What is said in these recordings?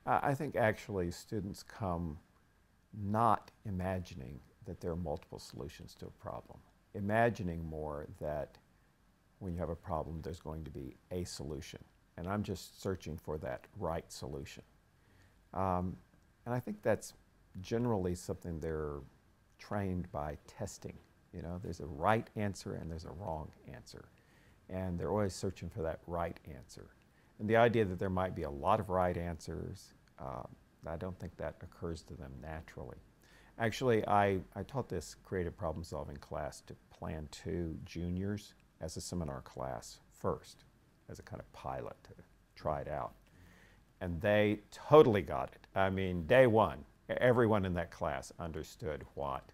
I think actually students come not imagining that there are multiple solutions to a problem, imagining more that when you have a problem, there's going to be a solution. And I'm just searching for that right solution. Um, and I think that's generally something they're trained by testing. You know, there's a right answer and there's a wrong answer. And they're always searching for that right answer. And the idea that there might be a lot of right answers, I don't think that occurs to them naturally. Actually, I taught this creative problem solving class to Plan 2 juniors as a seminar class first, as a kind of pilot to try it out. And they totally got it. I mean, day one, everyone in that class understood what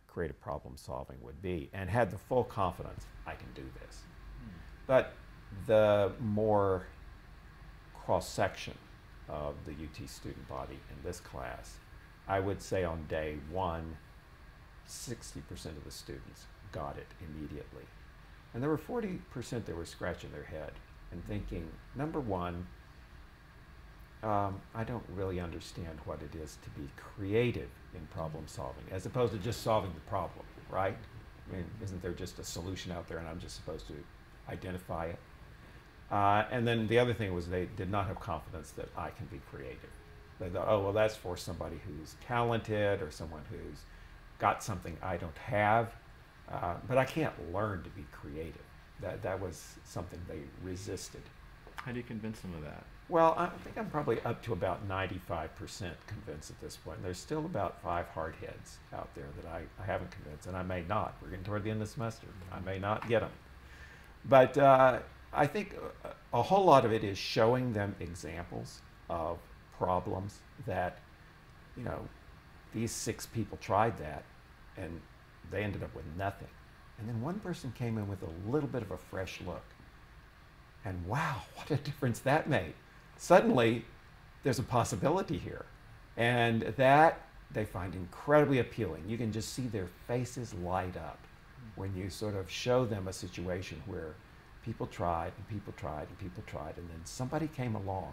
creative problem solving would be and had the full confidence, I can do this. But the more cross-section of the UT student body in this class, I would say on day one, 60% of the students got it immediately. And there were 40% that were scratching their head and thinking, number one, I don't really understand what it is to be creative in problem solving, as opposed to just solving the problem, right? I mean, isn't there just a solution out there and I'm just supposed to identify it? And then the other thing was they did not have confidence that I can be creative. They thought, oh, well, that's for somebody who's talented or someone who's got something I don't have. But I can't learn to be creative. That was something they resisted. How do you convince them of that? Well, I think I'm probably up to about 95% convinced at this point. There's still about 5 hardheads out there that I haven't convinced, and I may not. We're getting toward the end of the semester. I may not get them. But I think a whole lot of it is showing them examples of problems that, you know, these 6 people tried that, and they ended up with nothing. And then one person came in with a little bit of a fresh look. And wow, what a difference that made. Suddenly, there's a possibility here. And that they find incredibly appealing. You can just see their faces light up when you sort of show them a situation where people tried and people tried and people tried, and then somebody came along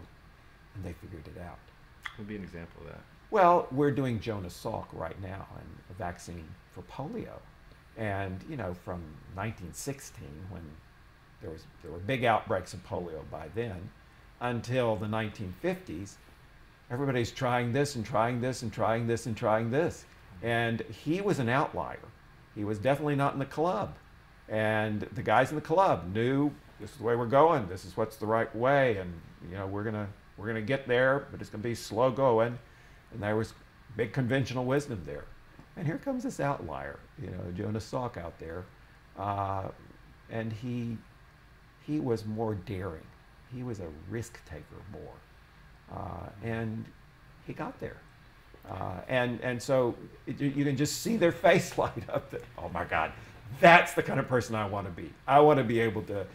and they figured it out. What would be an example of that? Well, we're doing Jonas Salk right now, and a vaccine for polio. And, you know, from 1916, when there were big outbreaks of polio by then, until the 1950s, everybody's trying this and trying this and trying this and trying this. And he was an outlier. He was definitely not in the club. And the guys in the club knew this is the way we're going, this is what's the right way, and you know, we're gonna get there, but it's gonna be slow going. And there was big conventional wisdom there. And here comes this outlier, you know, Jonas Salk out there, and he was more daring. He was a risk taker more, and he got there. And so you can just see their face light up that, oh my God, that's the kind of person I want to be. I want to be able to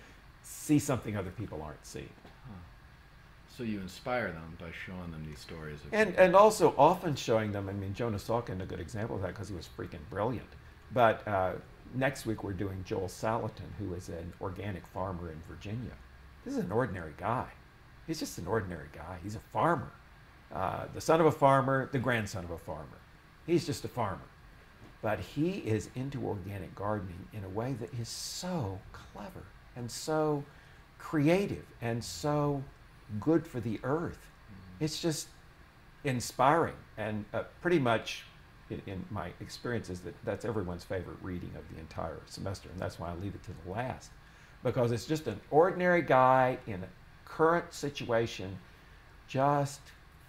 see something other people aren't seeing. So you inspire them by showing them these stories. And also often showing them, I mean, Jonas Salk is a good example of that because he was freaking brilliant. But next week we're doing Joel Salatin, who is an organic farmer in Virginia. This is an ordinary guy. He's just an ordinary guy. He's a farmer. The son of a farmer, the grandson of a farmer. He's just a farmer. But he is into organic gardening in a way that is so clever and so creative and so good for the earth. It's just inspiring, and pretty much in my experience is that's everyone's favorite reading of the entire semester, and that's why I leave it to the last, because it's just an ordinary guy in a current situation just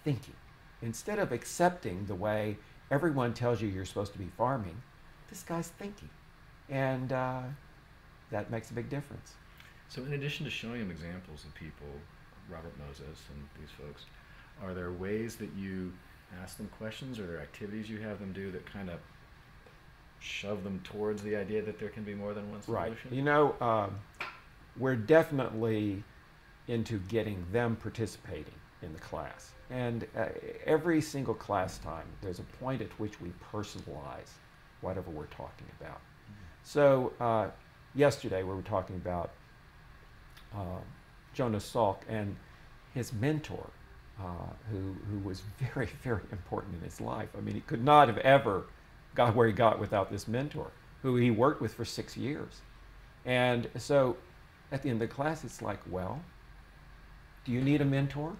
thinking. Instead of accepting the way everyone tells you you're supposed to be farming, this guy's thinking, and that makes a big difference. So in addition to showing them examples of people, Robert Moses and these folks, are there ways that you ask them questions, or are there activities you have them do that kind of shove them towards the idea that there can be more than one solution? Right. You know, we're definitely into getting them participating in the class. And every single class time, there's a point at which we personalize whatever we're talking about. So yesterday we were talking about Jonas Salk and his mentor who was very, very important in his life. I mean, he could not have ever got where he got without this mentor, who he worked with for 6 years. And so at the end of the class, it's like, well, do you need a mentor?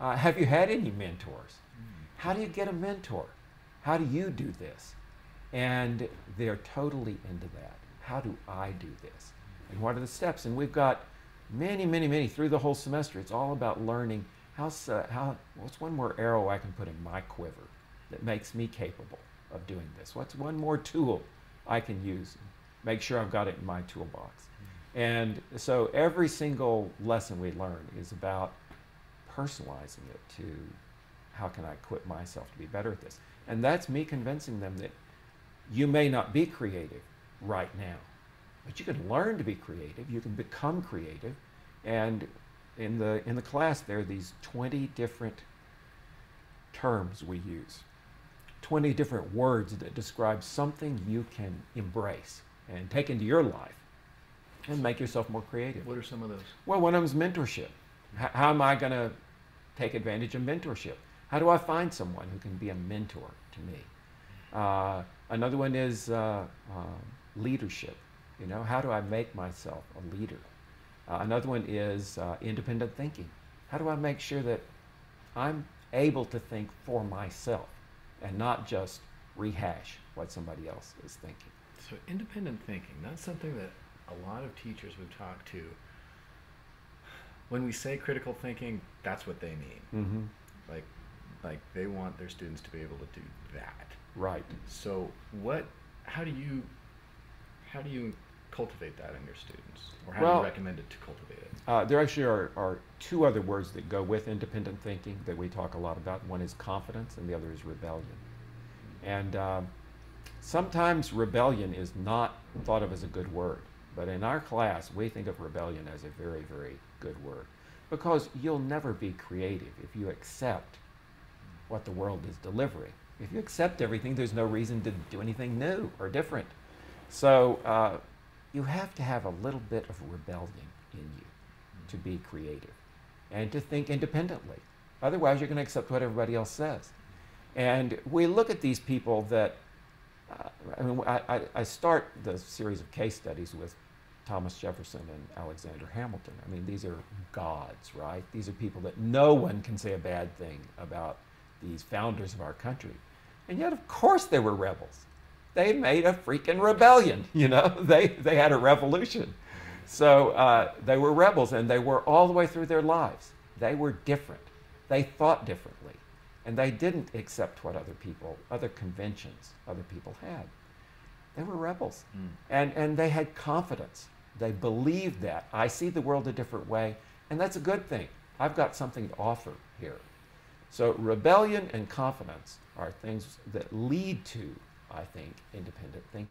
Have you had any mentors? How do you get a mentor? How do you do this? And they're totally into that. How do I do this? And what are the steps? And we've got many, many, many through the whole semester. It's all about learning what's one more arrow I can put in my quiver that makes me capable of doing this? What's one more tool I can use? Make sure I've got it in my toolbox. And so every single lesson we learn is about personalizing it to how can I equip myself to be better at this. And that's me convincing them that you may not be creative right now, but you can learn to be creative. You can become creative. And in the class, there are these 20 different terms we use, 20 different words that describe something you can embrace and take into your life and make yourself more creative. What are some of those? Well, one of them is mentorship. How am I going to take advantage of mentorship? How do I find someone who can be a mentor to me? Another one is leadership. You know, how do I make myself a leader? Another one is independent thinking. How do I make sure that I'm able to think for myself and not just rehash what somebody else is thinking? So independent thinking, that's something that a lot of teachers we've talked to, when we say critical thinking, that's what they mean. Mm-hmm. Like they want their students to be able to do that. Right. So how do you cultivate that in your students? Or how do you recommend it to cultivate it? There actually are two other words that go with independent thinking that we talk a lot about. One is confidence and the other is rebellion. And sometimes rebellion is not thought of as a good word, but in our class we think of rebellion as a very, very good word, because you'll never be creative if you accept what the world is delivering. If you accept everything, there's no reason to do anything new or different. So you have to have a little bit of rebellion in you to be creative and to think independently. Otherwise, you're going to accept what everybody else says. And we look at these people that, I start the series of case studies with Thomas Jefferson and Alexander Hamilton. I mean, these are gods, right? These are people that no one can say a bad thing about, these founders of our country. And yet, of course, they were rebels. They made a freaking rebellion, you know? They had a revolution. So they were rebels, and they were all the way through their lives. They were different. They thought differently. And they didn't accept what other conventions other people had. They were rebels. And they had confidence. They believed that. I see the world a different way, and that's a good thing. I've got something to offer here. So rebellion and confidence are things that lead to, I think, independent thinking.